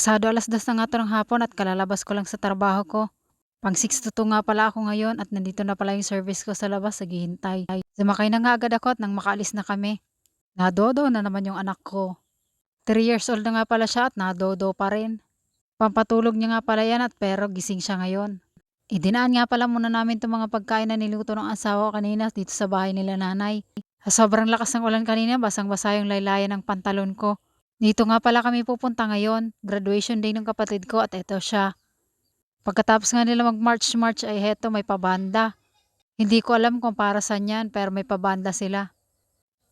Pasado 2:00 na nga 'to ng hapon at kalalabas ko lang sa trabaho ko. Pang 6 to 2 nga pala ako ngayon at nandito na pala yung service ko sa labas naghihintay. Sumakay na nga agad ako at nang makaalis na kami. Nadodo na naman yung anak ko. 3 years old na nga pala siya at nadodo pa rin. Pampatulog niya nga pala yan at pero gising siya ngayon. Idinaan nga pala muna namin 'tong mga pagkain na niluto ng asawa ko kanina dito sa bahay nila nanay. Sa sobrang lakas ng ulan kanina basang-basa yung laylayan ng pantalon ko. Dito nga pala kami pupunta ngayon, graduation day ng kapatid ko at eto siya. Pagkatapos nga nila mag-march-march ay heto may pabanda. Hindi ko alam kung para saan yan pero may pabanda sila.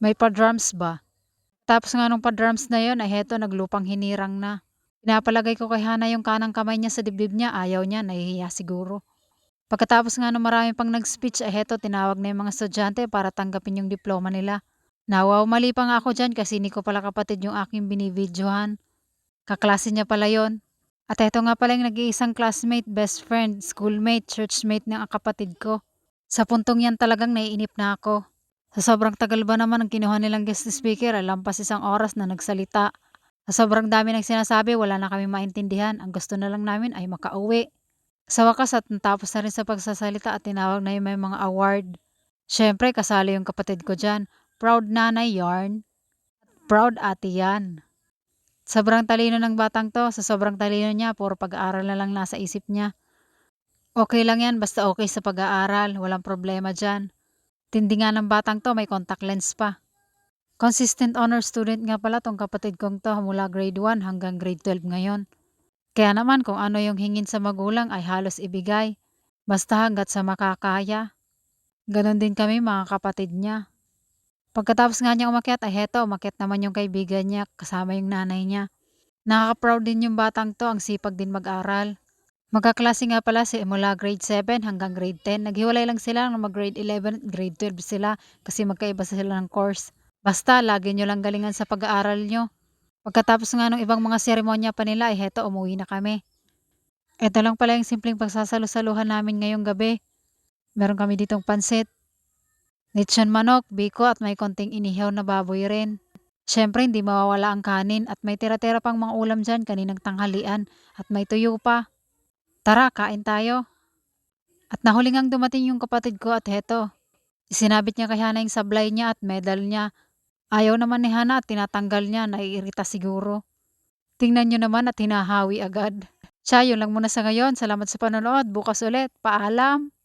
May pa-drums ba? Tapos nga nung pa-drums na yon ay heto naglupang hinirang na. Pinapalagay ko kay Hana yung kanang kamay niya sa dibdib niya, ayaw niya, nahihiya siguro. Pagkatapos nga nung marami pang nag-speech ay heto tinawag na yung mga estudyante para tanggapin yung diploma nila. Nawaw, mali pa nga ako dyan kasi hindi ko pala kapatid yung aking binibidyohan. Kaklase niya pala yon. At eto nga pala yung nag-iisang classmate, best friend, schoolmate, churchmate ng kapatid ko. Sa puntong yan talagang naiinip na ako. Sa sobrang tagal ba naman ang kinuha nilang guest speaker ay lampas 1 oras na nagsalita. Sa sobrang dami ng sinasabi wala na kami maintindihan. Ang gusto na lang namin ay makauwi. Sa wakas at natapos na rin sa pagsasalita at tinawag na yung may mga award. Siyempre kasali yung kapatid ko dyan. Proud nanay yarn. Proud ate yan. Sobrang talino ng batang 'to, sa sobrang talino niya puro pag-aaral na lang nasa isip niya. Okey lang 'yan basta okey sa pag-aaral, walang problema diyan. Tindi nga ng batang 'to, may contact lens pa. Consistent honor student nga pala 'tong kapatid kong 'to mula grade 1 hanggang grade 12 ngayon. Kaya naman kung ano yung hingin sa magulang ay halos ibigay, basta hangga't sa makakaya. Gano'n din kami mga kapatid niya. Pagkatapos nga niyang umakyat ay heto umakyat naman yung kaibigan niya kasama yung nanay niya. Nakaka-proud din yung batang 'to, ang sipag din mag-aral. Magkaklase nga pala mula grade 7 hanggang grade 10. Naghiwalay lang sila nung mag-grade 11 at grade 12 sila kasi magkaiba sila ng course. Basta lagi niyo lang galingan sa pag-aaral niyo. Pagkatapos nga nung ibang mga seremonya pa nila ay heto umuwi na kami. Eto lang pala yung simpleng pagsasalo-saluhan namin ngayong gabi. Meron kami ditong pansit, lechon manok, biko at may konting inihaw na baboy rin. Siyempre hindi mawawala ang kanin at may tira-tira pang mga ulam diyan kaninang tanghalian at may tuyo pa. Tara, kain tayo. At nahuli ngang dumating yung kapatid ko at heto, isinabit niya kay Hana yung sablay niya at medal niya. Ayaw naman ni Hana at tinatanggal niya, naiirita siguro. Tingnan niyo naman at hinahawi agad. Siya, yun lang muna sa ngayon. Salamat sa panonood. Bukas ulit. Paalam.